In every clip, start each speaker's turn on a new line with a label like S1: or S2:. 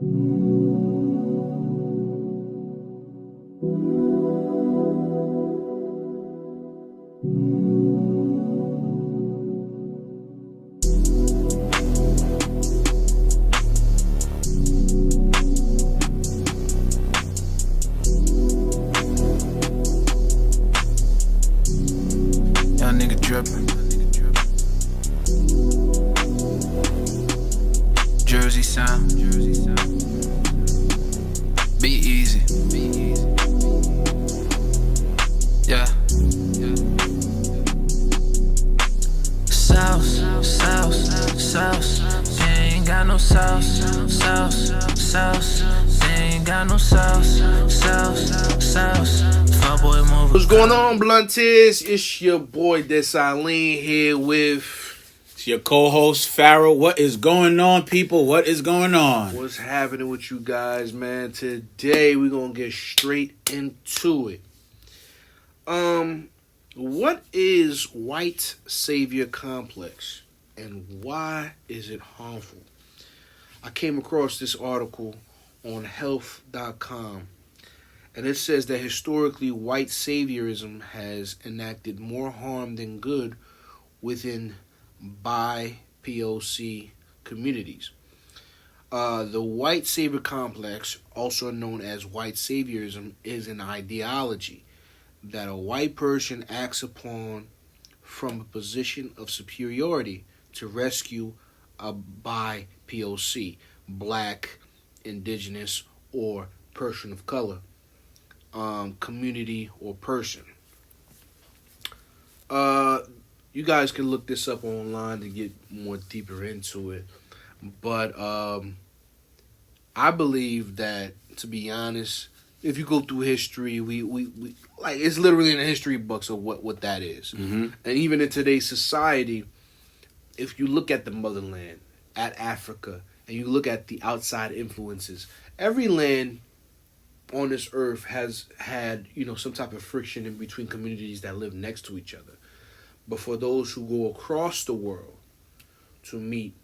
S1: Young nigga drippin'. Jersey sound. Be easy. Yeah. Sauce. They ain't got no sauce. They ain't got no sauce. Fuckboy move.
S2: What's going on, Bluntists? It's your boy Desaline here with
S3: It's your co-host Farrell. What is going on, people? What is going on?
S2: what's happening with you guys, man. Today we're gonna get straight into it. What is white savior complex and why is it harmful? I came across this article on health.com. And it says that historically, white saviorism has enacted more harm than good within BIPOC communities. The white savior complex, also known as white saviorism, is an ideology that a white person acts upon from a position of superiority to rescue a BIPOC, black, indigenous, or person of color. Community or person. You guys can look this up online to get more deeper into it. But I believe that, to be honest, if you go through history, we like it's literally in the history books of what that is.
S3: Mm-hmm.
S2: And even in today's society, if you look at the motherland, at Africa, and you look at the outside influences, every land on this earth has had, some type of friction in between communities that live next to each other. But for those who go across the world to meet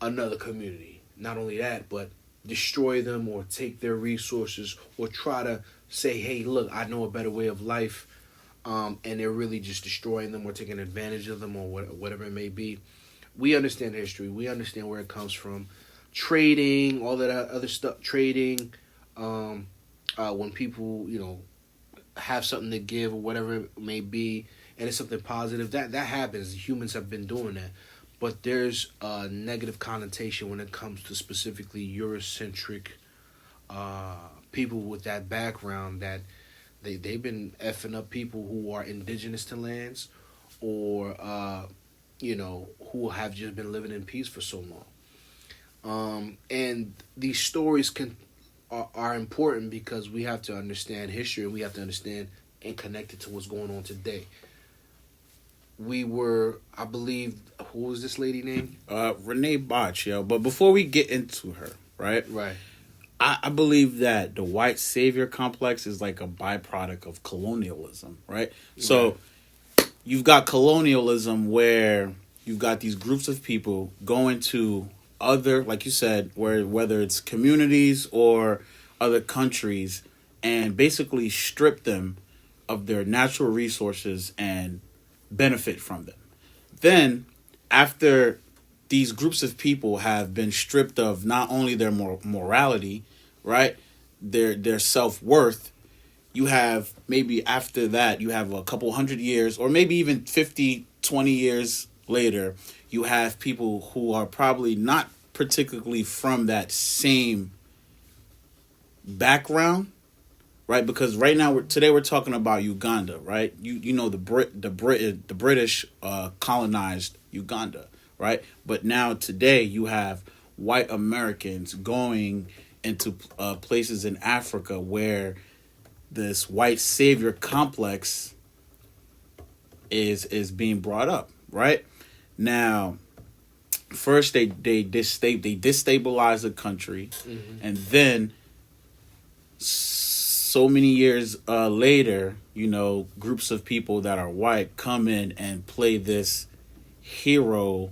S2: another community, not only that, but destroy them or take their resources or try to say, hey, look, I know a better way of life, and they're really just destroying them or taking advantage of them or whatever it may be. We understand history. We understand where it comes from. Trading, all that other stuff, trading, when people, have something to give or whatever it may be, and it's something positive, that happens. Humans have been doing that. But there's a negative connotation when it comes to specifically Eurocentric people with that background that they've been effing up people who are indigenous to lands or, who have just been living in peace for so long. And these stories are important because we have to understand history and we have to understand and connect it to what's going on today. We were, I believe, who was this lady name?
S3: Renee Bach, yo. But before we get into her, right?
S2: Right.
S3: I believe that the white savior complex is like a byproduct of colonialism, right? So you've got colonialism where you've got these groups of people going to other, like you said, whether it's communities or other countries, and basically strip them of their natural resources and benefit from them. Then, after these groups of people have been stripped of not only their morality, right, their self-worth, you have maybe after that, you have a couple 100 years, or maybe even 50, 20 years later, you have people who are probably not particularly from that same background, right? Because right now, today we're talking about Uganda, right? You know the British colonized Uganda, right? But now today you have white Americans going into places in Africa where this white savior complex is being brought up, right? Now, first they destabilize the country, and then so many years later, groups of people that are white come in and play this hero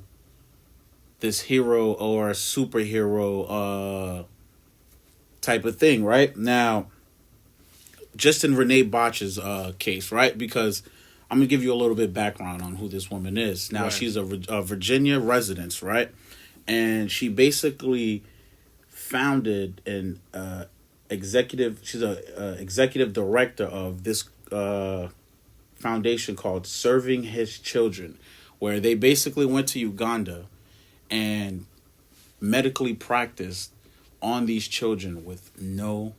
S3: or superhero type of thing, right? Now, just in Renee Bach's case, right? Because I'm going to give you a little bit background on who this woman is. Now,
S2: Right.
S3: she's a Virginia resident, right? And she basically founded an she's a executive director of this foundation called Serving His Children, where they basically went to Uganda and medically practiced on these children with no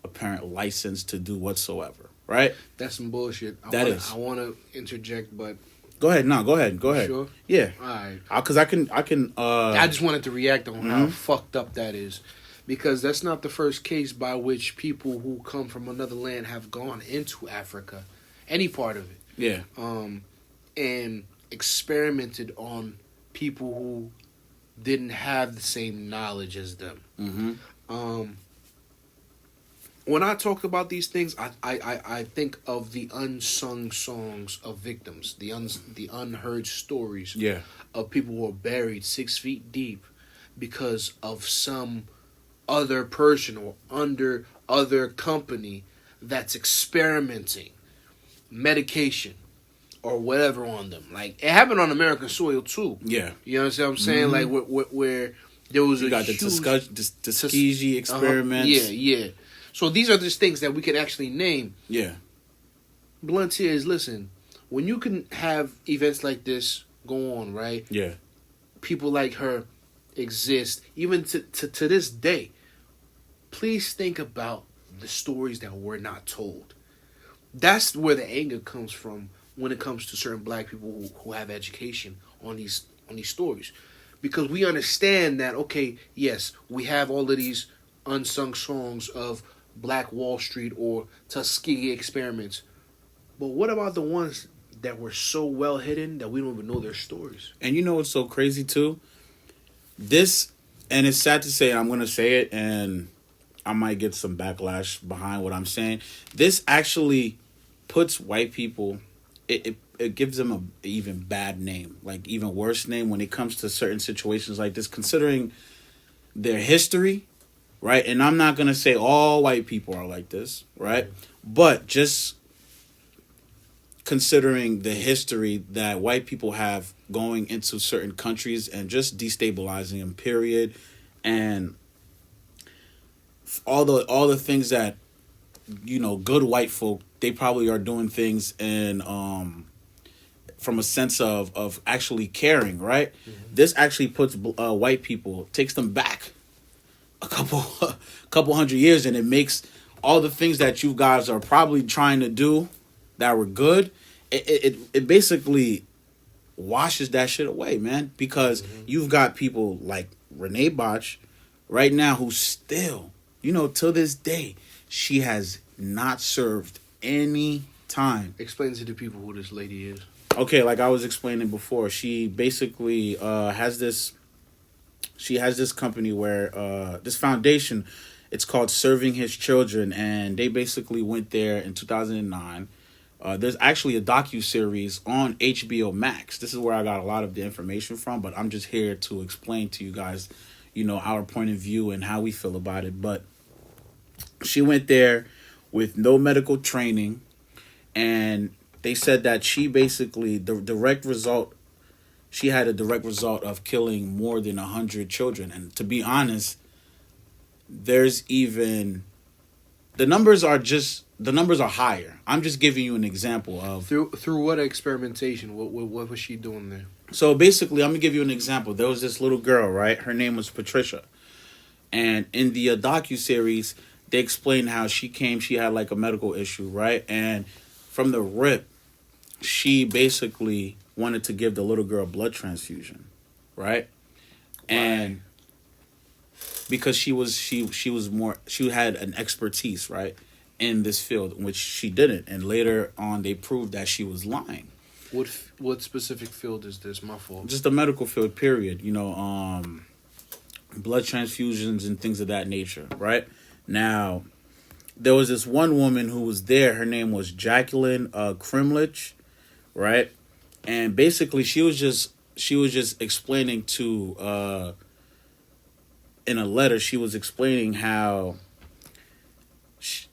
S3: apparent license to do whatsoever, right?
S2: That's some bullshit.
S3: Is.
S2: I want to interject, but
S3: Go ahead. No, go ahead. Go ahead.
S2: Sure?
S3: Yeah.
S2: All right.
S3: Because I can.
S2: I just wanted to react on how
S3: Mhm.
S2: fucked up that is, because that's not the first case by which people who come from another land have gone into Africa, any part of it,
S3: Yeah.
S2: and experimented on people who didn't have the same knowledge as them.
S3: Mm-hmm.
S2: When I talk about these things, I think of the unsung songs of victims, the unheard stories
S3: Yeah.
S2: of people who are buried 6 feet deep because of some other person or under other company that's experimenting medication or whatever on them. Like, it happened on American soil too.
S3: Yeah.
S2: You understand what I'm saying?
S3: Mhm.
S2: Like where there was
S3: You
S2: a
S3: got the
S2: huge
S3: Tuskegee experiments.
S2: Yeah. So these are just things that we can actually name.
S3: Yeah.
S2: Blunt here is, listen, when you can have events like this go on, right?
S3: Yeah.
S2: People like her exist, even to this day. Please think about the stories that were not told. That's where the anger comes from when it comes to certain black people who have education on these stories. Because we understand that, okay, yes, we have all of these unsung songs of Black Wall Street or Tuskegee experiments. But what about the ones that were so well hidden that we don't even know their stories?
S3: And you know what's so crazy too? This, and it's sad to say, I'm going to say it, and I might get some backlash behind what I'm saying. This actually puts white people, it gives them a even bad name, like even worse name when it comes to certain situations like this, considering their history, right? And I'm not going to say all white people are like this, right? But just considering the history that white people have going into certain countries and just destabilizing them, period, and all the things that, you know, good white folk, they probably are doing things in from a sense of actually caring, right? Mm-hmm. This actually puts white people, takes them back a couple hundred years, and it makes all the things that you guys are probably trying to do that were good, it basically washes that shit away, man. Because you've got people like Renee Bach right now who still, you know, till this day, she has not served any time.
S2: Explain to the people who this lady is.
S3: Okay, like I was explaining before, she basically has this company where this foundation, it's called Serving His Children, and they basically went there in 2009. There's actually a docu-series on HBO Max. This is where I got a lot of the information from, but I'm just here to explain to you guys, you know, our point of view and how we feel about it. But she went there with no medical training, and they said that she basically, she had a direct result of killing more than 100 children. And to be honest, there's even, the numbers are higher. I'm just giving you an example of
S2: through what experimentation. What was she doing there?
S3: So basically, I'm gonna give you an example. There was this little girl, right? Her name was Patricia, and in the docu-series, they explained how she came. She had like a medical issue, right? And from the rip, she basically wanted to give the little girl a blood transfusion, right? And because she had an expertise, right, in this field, which she didn't, and later on they proved that she was lying.
S2: What specific field is this? My fault.
S3: Just the medical field, period. You know, blood transfusions and things of that nature, right? Now, there was this one woman who was there. Her name was Jacqueline Krimlich, right? And basically, she was just explaining to in a letter. She was explaining how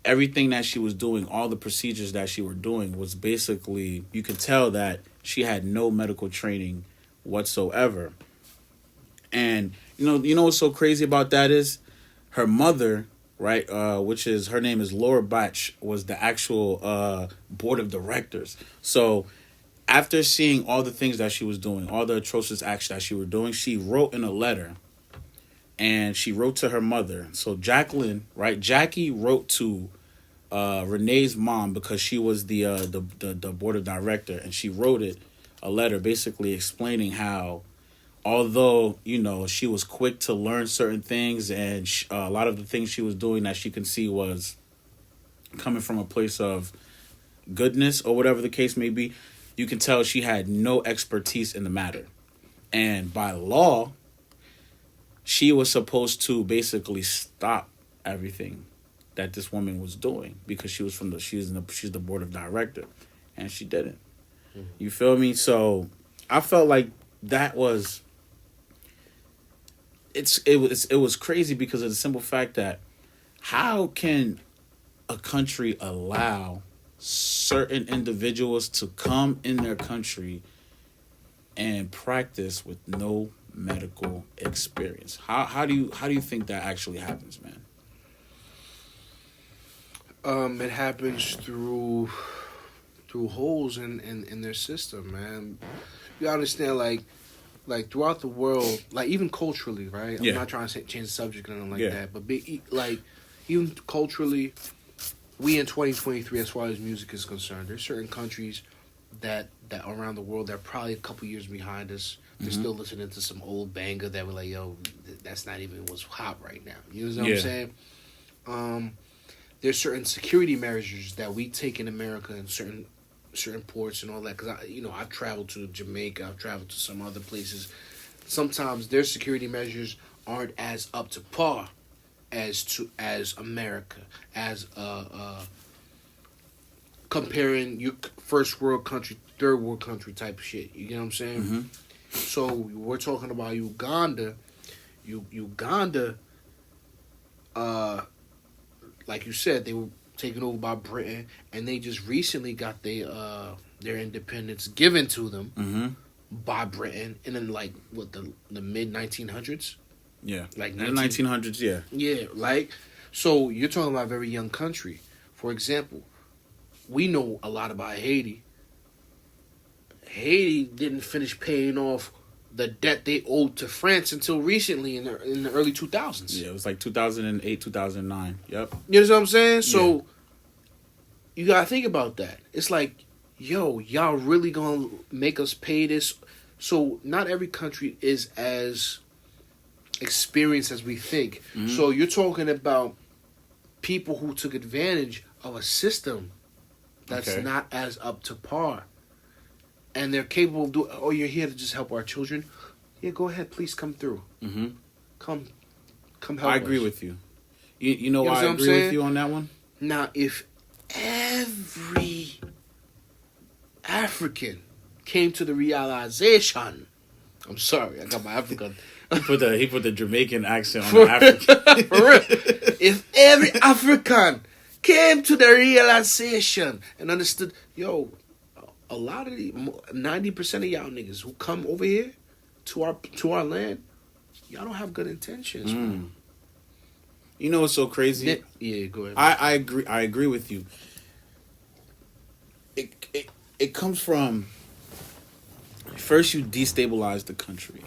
S3: everything that she was doing, all the procedures that she were doing was basically, you could tell that she had no medical training whatsoever. And you know what's so crazy about that is her mother, right, which is, her name is Laura Bach, was the actual board of directors. So after seeing all the things that she was doing, all the atrocious acts that she was doing, she wrote in a letter, and she wrote to her mother. So Jackie wrote to Renee's mom, because she was the board of director, and she wrote a letter basically explaining how, although she was quick to learn certain things, and a lot of the things she was doing that she could see was coming from a place of goodness or whatever the case may be, you can tell she had no expertise in the matter. And by law, she was supposed to basically stop everything that this woman was doing, because she's the board of director, and she didn't. Mm-hmm. You feel me? So I felt like that was it was crazy, because of the simple fact that, how can a country allow certain individuals to come in their country and practice with no medical experience? How do you think that actually happens, man?
S2: It happens through holes in their system, man. You understand, like throughout the world, like even culturally, right? I'm not trying to change the subject or anything like that, but like even culturally, we in 2023, as far as music is concerned, there's certain countries that around the world that are probably a couple years behind us. They're still listening to some old banger that we're like, yo, that's not even what's hot right now. You know what I'm saying? There's certain security measures that we take in America and certain ports and all that. Because I've traveled to Jamaica, I've traveled to some other places. Sometimes their security measures aren't as up to par as America, as comparing your first world country, third world country type of shit. You get what I'm saying? Mm-hmm. So we're talking about Uganda. Uganda, like you said, they were taken over by Britain, and they just recently got their independence given to them by Britain, and then the mid 1900s.
S3: Yeah, like the 1900s. Yeah,
S2: yeah. So you're talking about a very young country. For example, we know a lot about Haiti. Haiti didn't finish paying off the debt they owed to France until recently in the early 2000s.
S3: Yeah, it was like 2008, 2009. Yep.
S2: You know what I'm saying? So you gotta think about that. It's like, yo, y'all really gonna make us pay this? So not every country is as experienced as we think. Mm-hmm. So you're talking about people who took advantage of a system that's not as up to par. And they're capable of doing, oh, you're here to just help our children? Yeah, go ahead. Please come through. Mm-hmm. Come help us.
S3: I agree with you. You know why I agree with you on that one?
S2: Now, if every African came to the realization, I'm sorry, I got my African.
S3: He put the Jamaican accent on the African.
S2: For real. If every African came to the realization and understood, yo, a lot of 90% of y'all niggas who come over here to our land, y'all don't have good intentions. Man.
S3: You know what's so crazy?
S2: Yeah, go ahead.
S3: I agree with you. It comes from, first you destabilize the country,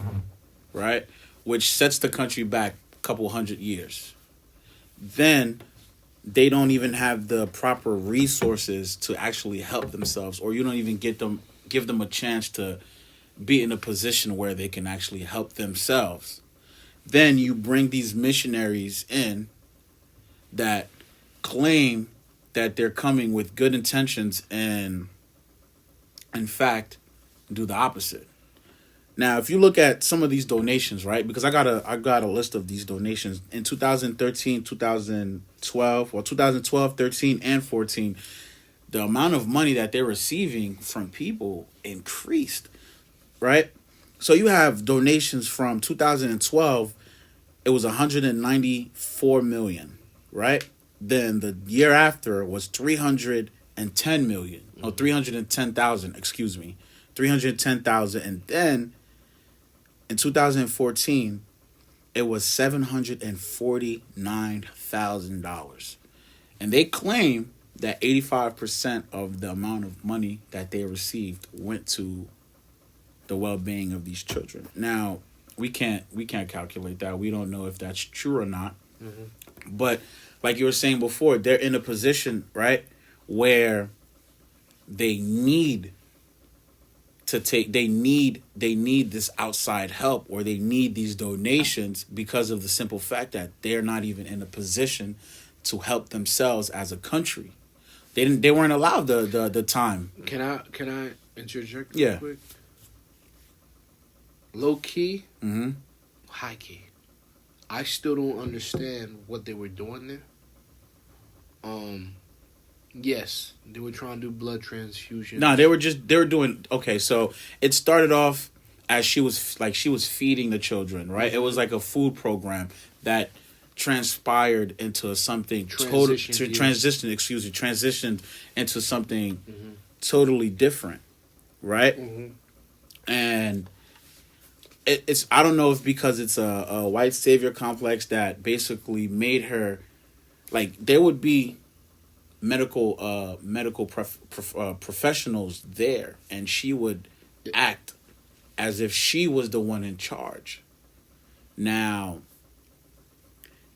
S3: right? Which sets the country back a couple hundred years. Then they don't even have the proper resources to actually help themselves, or you don't even give them a chance to be in a position where they can actually help themselves. Then you bring these missionaries in that claim that they're coming with good intentions and, in fact, do the opposite. Now, if you look at some of these donations, right? Because I got a list of these donations in 2013, 2012, 13, and 14. The amount of money that they're receiving from people increased, right? So you have donations from 2012. It was 194 million, right? then the year after was 310 million. Oh, 310,000, excuse me. 310,000. And then in 2014, it was $749,000. And they claim that 85% of the amount of money that they received went to the well-being of these children. Now, we can't calculate that. We don't know if that's true or not. Mm-hmm. But like you were saying before, they're in a position, right, where they need this outside help, or they need these donations because of the simple fact that they're not even in a position to help themselves as a country. They weren't allowed the time.
S2: Can I interject
S3: real
S2: quick? Low key,
S3: Mm-hmm.
S2: high key. I still don't understand what they were doing there. Yes, they were trying to do blood transfusion.
S3: No, they were doing okay. So it started off as she was feeding the children, right? It was like a food program that transpired into something transitioned into something totally different, right?
S2: Mm-hmm.
S3: And it's I don't know if because it's a white savior complex that basically made her, like, there would be medical professionals there, and she would act as if she was the one in charge. Now,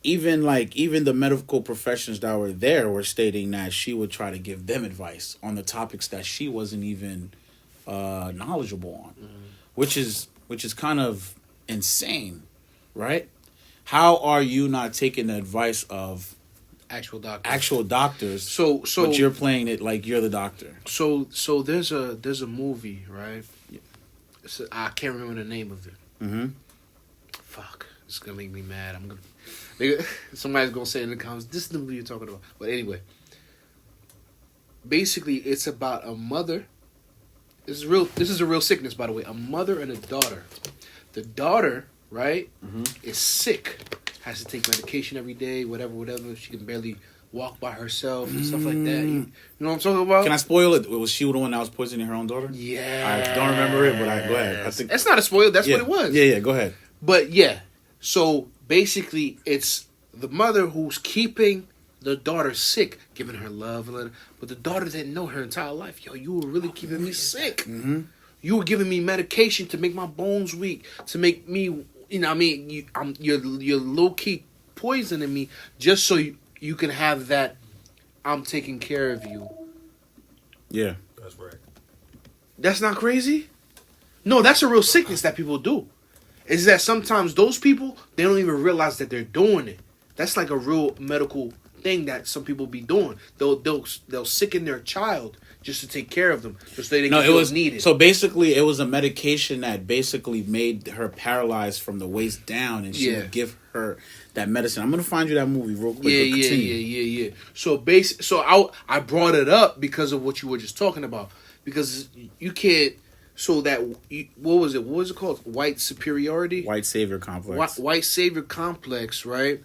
S3: even the medical professionals that were there were stating that she would try to give them advice on the topics that she wasn't even knowledgeable on, which is kind of insane, right? How are you not taking the advice of actual doctors? So but you're playing it like you're the doctor.
S2: So there's a movie, right? I can't remember the name of it.
S3: Mm-hmm.
S2: Fuck, it's gonna make me mad. Somebody's gonna say in the comments, "This is the movie you're talking about." But anyway, basically, it's about a mother. This is a real sickness, by the way. A mother and a daughter. The daughter, right, is sick. Has to take medication every day, whatever. She can barely walk by herself and stuff like that. You know what I'm talking about?
S3: Can I spoil it? Was she the one that was poisoning her own daughter?
S2: Yeah.
S3: I don't remember it, but go ahead. I think
S2: that's not a spoiler. That's what it was.
S3: Yeah. Go ahead.
S2: But yeah, so basically, it's the mother who's keeping the daughter sick, giving her love, but the daughter didn't know her entire life. Yo, you were really keeping me sick.
S3: Mm-hmm.
S2: You were giving me medication to make my bones weak, to make me, you know what I mean? You're low-key poisoning me just so you can have that I'm taking care of you.
S3: Yeah.
S4: That's right.
S2: That's not crazy? No, that's a real sickness that people do. Is that sometimes those people, they don't even realize that they're doing it. That's like a real medical thing that some people be doing. They'll sicken their child just to take care of them, just so they can feel needed.
S3: So basically, it was a medication that basically made her paralyzed from the waist down, and she would give her that medicine. I'm gonna find you that movie real quick.
S2: Yeah. So I brought it up because of what you were just talking about, because you can't. So that what was it? What was it called? White superiority.
S3: White savior complex.
S2: White savior complex, right?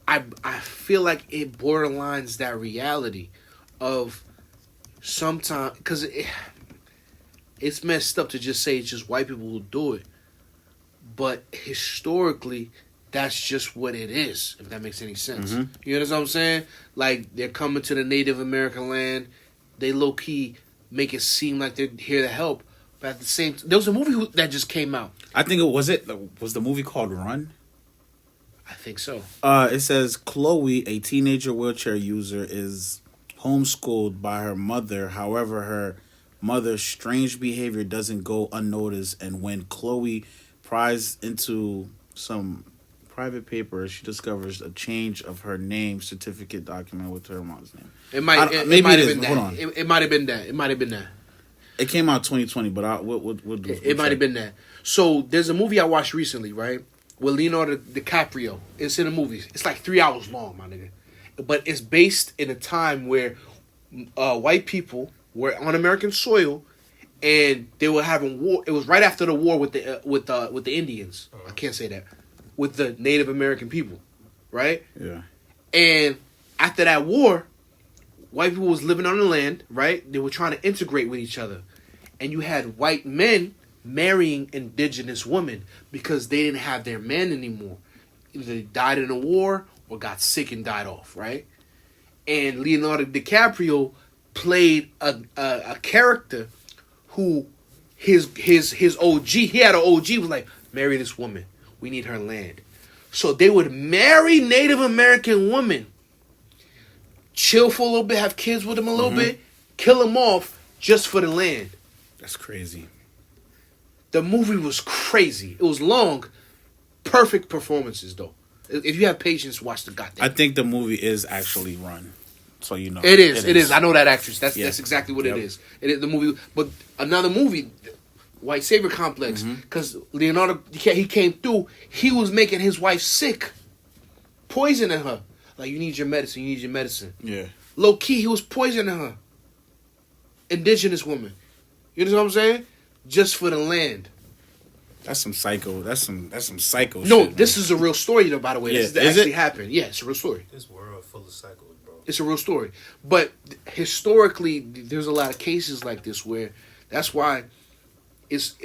S2: I feel like it borderlines that reality of sometimes, because it's messed up to just say it's just white people who do it, but historically that's just what it is, if that makes any sense.
S3: Mm-hmm.
S2: You know what I'm saying? Like, they're coming to the Native American land, they low-key make it seem like they're here to help, but at the same time, there was a movie that just came out.
S3: I think was the movie called Run?
S2: I think so.
S3: It says Chloe, a teenager wheelchair user, is homeschooled by her mother. However, her mother's strange behavior doesn't go unnoticed, and when Chloe pries into some private papers, she discovers a change of her name certificate document with her mom's name.
S2: It might have been that. It might have been that. It might have been that.
S3: It came out 2020, but we'll
S2: it might have been that. So there's a movie I watched recently, right? With Leonardo DiCaprio. It's in a movie. It's like 3 hours long, my nigga. But it's based in a time where white people were on American soil, and they were having war. It was right after the war with the Indians. I can't say that. With the Native American people, right?
S3: Yeah.
S2: And after that war, white people was living on the land, right? They were trying to integrate with each other. And you had white men marrying indigenous women because they didn't have their man anymore. Either they died in a war or got sick and died off, right? And Leonardo DiCaprio played a character who his OG, he had an OG was like, marry this woman. We need her land. So they would marry Native American women, chill for a little bit, have kids with them a little bit, kill them off just for the land.
S3: That's crazy.
S2: The movie was crazy. It was long. Perfect performances, though. If you have patience, watch the goddamn.
S3: I think the movie is actually run, so you know.
S2: It is. I know that actress. That's exactly what
S3: Yep.
S2: it is. It is the movie. But another movie, White Savior Complex, because Leonardo, he came through. He was making his wife sick, poisoning her. Like, you need your medicine. You need your medicine.
S3: Yeah.
S2: Low key, he was poisoning her. Indigenous woman. You know what I'm saying? Just for the land.
S3: That's some psycho. That's some psycho.
S2: No,
S3: shit,
S2: this is a real story, though. By the way,
S3: Yeah.
S2: this
S3: Is
S2: actually
S3: it?
S2: happened. Yeah, it's a real story.
S4: This world full of cycles, bro.
S2: It's a real story. But historically, there's a lot of cases like this where that's why it's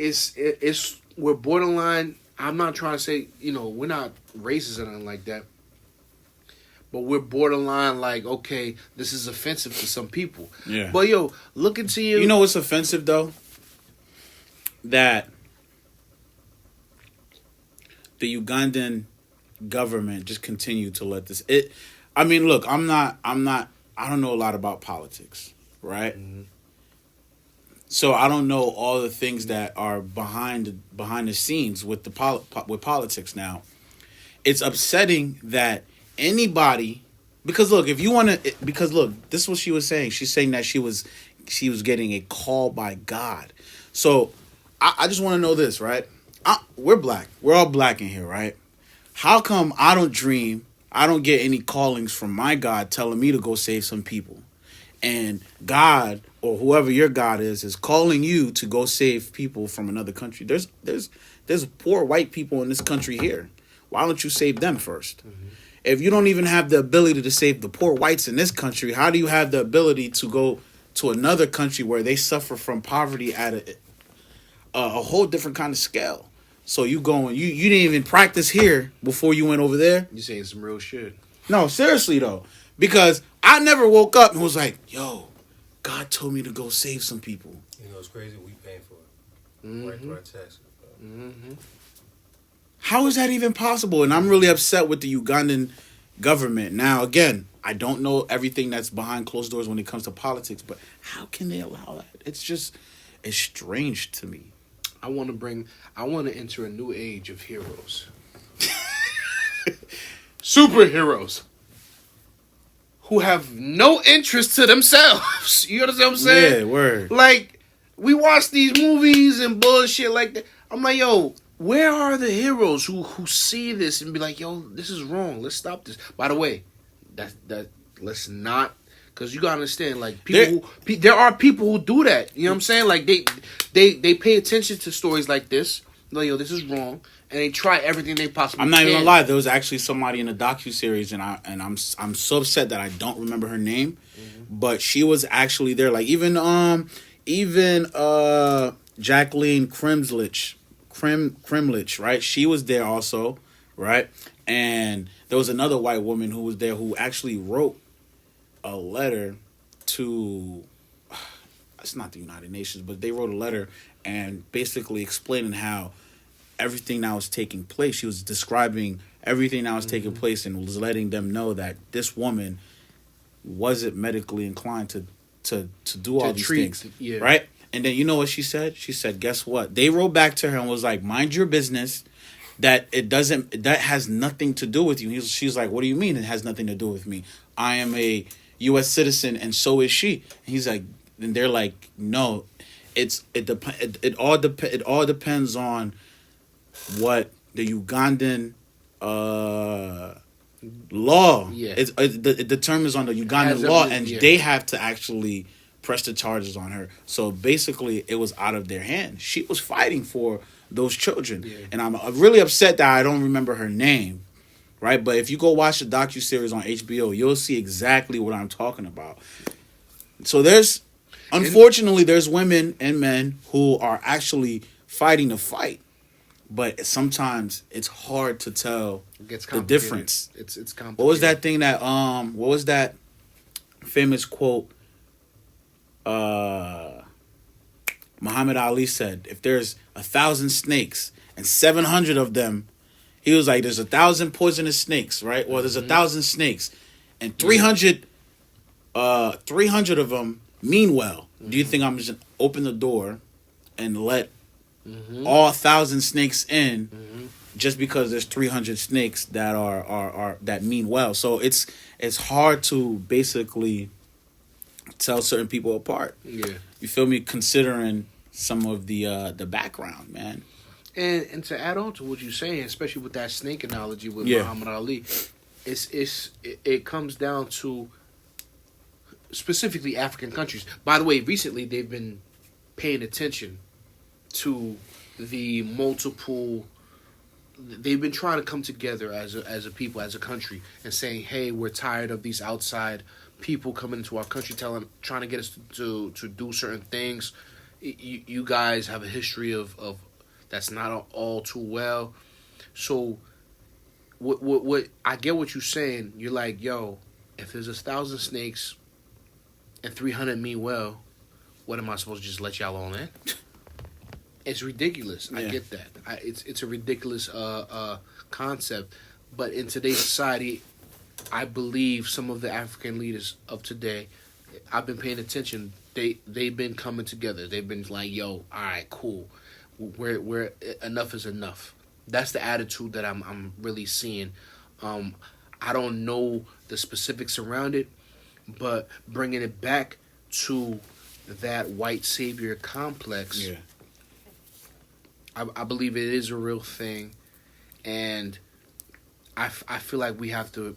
S2: we're borderline. I'm not trying to say, we're not racist or nothing like that. But we're borderline like, okay, this is offensive to some people.
S3: Yeah.
S2: But yo, look into you.
S3: You know what's offensive though? That the Ugandan government just continue to let this. I mean, look, I don't know a lot about politics, right?
S2: Mm-hmm.
S3: So I don't know all the things that are behind the scenes with with politics now. It's upsetting that anybody, because look, if you want to, because look, this is what she was saying. She's saying that she was getting a call by God. So I just want to know this, right? We're black. We're all black in here, right? How come I don't get any callings from my God telling me to go save some people? And God, or whoever your God is calling you to go save people from another country. There's poor white people in this country here. Why don't you save them first? Mm-hmm. If you don't even have the ability to save the poor whites in this country, how do you have the ability to go to another country where they suffer from poverty at a whole different kind of scale? So you didn't even practice here before you went over there?
S2: You saying some real shit.
S3: No, seriously though. Because I never woke up and was like, yo, God told me to go save some people.
S4: You know, it's crazy. We paying for it.
S2: Mm-hmm.
S4: Right through our taxes, bro.
S2: Mm-hmm.
S3: How is that even possible? And I'm really upset with the Ugandan government. Now, again, I don't know everything that's behind closed doors when it comes to politics, but how can they allow that? It's strange to me.
S2: I want to enter a new age of heroes. Superheroes. Who have no interest to themselves. You understand what I'm saying?
S3: Yeah, word.
S2: Like, we watch these movies and bullshit like that. I'm like, yo, where are the heroes who see this and be like, yo, this is wrong. Let's stop this. By the way, let's not, because you gotta understand, like, there are people who do that. You know what I'm saying? Like, they pay attention to stories like this. Like, yo, this is wrong, and they try everything they possibly can.
S3: I'm not even gonna lie. There was actually somebody in a docuseries, and I'm so upset that I don't remember her name, but she was actually there. Like even Jacqueline Krimlich, right? She was there also, right? And there was another white woman who was there who actually wrote a letter to. It's not the United Nations, but they wrote a letter and basically explaining how everything that was taking place. She was describing everything that was taking place and was letting them know that this woman wasn't medically inclined to do all these things.
S2: Yeah.
S3: Right? And then you know what she said? She said, guess what? They wrote back to her and was like, mind your business. That has nothing to do with you. She's like, what do you mean it has nothing to do with me? I am a U.S. citizen and so is she. And he's like, and they're like, no, it all depends on what the Ugandan law.
S2: Yeah.
S3: It determines on the Ugandan law, and they have to actually press the charges on her. So basically, it was out of their hands. She was fighting for those children, and I'm really upset that I don't remember her name. right? But if you go watch the docuseries on HBO, you'll see exactly what I'm talking about. So unfortunately, there's women and men who are actually fighting the fight, but sometimes it's hard to tell
S2: It gets
S3: the
S2: complicated.
S3: difference.
S2: It's complicated.
S3: What was that thing that what was that famous quote Muhammad Ali said? If there's 1,000 snakes and 700 of them, he was like, there's 1,000 poisonous snakes, right? Or there's 1,000 snakes and 300 of them mean well. Do you think I'm just gonna open the door and let all 1,000 snakes in just because there's 300 snakes that are that mean well? So it's hard to basically tell certain people apart.
S2: Yeah.
S3: You feel me? Considering some of the background, man.
S2: And to add on to what you're saying, especially with that snake analogy with
S3: Yeah.
S2: Muhammad Ali, it comes down to specifically African countries. By the way, recently they've been paying attention to the multiple. They've been trying to come together as a people, as a country, and saying, "Hey, we're tired of these outside people coming into our country, trying to get us to do certain things. You guys have a history of that's not all too well." So, what I get what you're saying. You're like, yo, if there's 1,000 snakes and 300 mean well, what am I supposed to just let y'all all in? It's ridiculous. I
S3: Yeah.
S2: get that. It's a ridiculous concept. But in today's society, I believe some of the African leaders of today, I've been paying attention. They've been coming together. They've been like, yo, all right, cool. We're enough is enough. That's the attitude that I'm really seeing. I don't know the specifics around it, but bringing it back to that white savior complex.
S3: Yeah.
S2: I believe it is a real thing, and I feel like we have to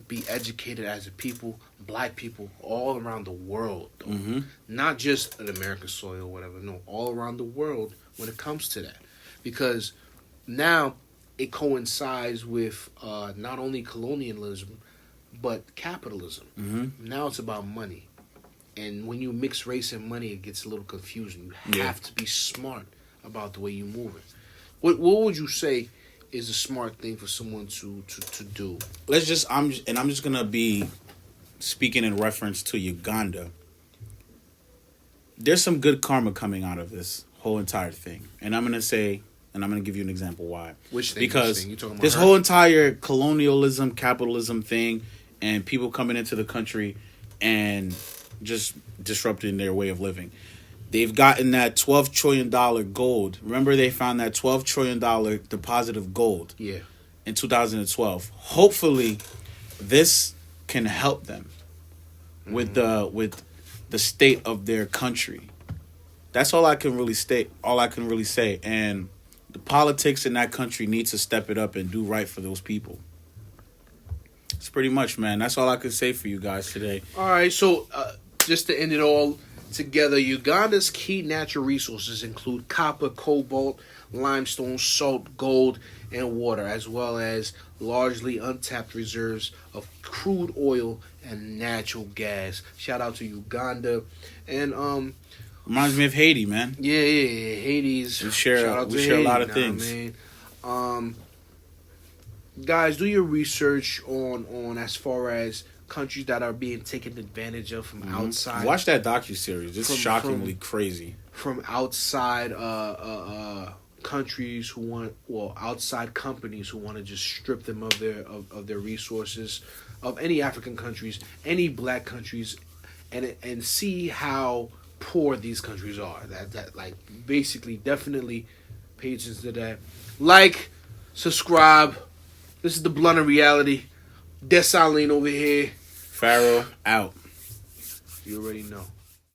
S2: be educated as a people, black people, all around the world, though.
S3: Mm-hmm.
S2: Not just an American soil or whatever. No, all around the world when it comes to that, because now it coincides with not only colonialism but capitalism.
S3: Mm-hmm.
S2: Now it's about money, and when you mix race and money, it gets a little confusing. You have
S3: Yeah.
S2: to be smart about the way you move it. What would you say is a smart thing for someone to do?
S3: I'm just gonna be speaking in reference to Uganda. There's some good karma coming out of this whole entire thing, and I'm gonna give you an example why.
S2: Which thing?
S3: Because
S2: you talking about
S3: this
S2: her?
S3: whole entire colonialism, capitalism thing, and people coming into the country and just disrupting their way of living. They've gotten that $12 trillion gold. Remember, they found that $12 trillion deposit of gold
S2: Yeah.
S3: in 2012. Hopefully, this can help them with the state of their country. That's all I can really state. All I can really say. And the politics in that country needs to step it up and do right for those people. It's pretty much, man. That's all I can say for you guys today.
S2: All right, so just to end it all together, Uganda's key natural resources include copper, cobalt, limestone, salt, gold, and water, as well as largely untapped reserves of crude oil and natural gas. Shout out to Uganda. And
S3: Reminds me of Haiti, man.
S2: yeah, Hades.
S3: We share
S2: Shout out to
S3: a lot of
S2: Haiti,
S3: things.
S2: Guys, do your research on as far as countries that are being taken advantage of from outside.
S3: Watch that docuseries. It's
S2: From-
S3: shockingly crazy.
S2: From outside countries who want, well, outside companies who want to just strip them of their resources, of any African countries, any black countries, and see how poor these countries are. That like basically definitely pay attention to that. Like, subscribe. This is the blunt of reality. Desaline over here.
S3: Pharaoh out.
S2: You already know.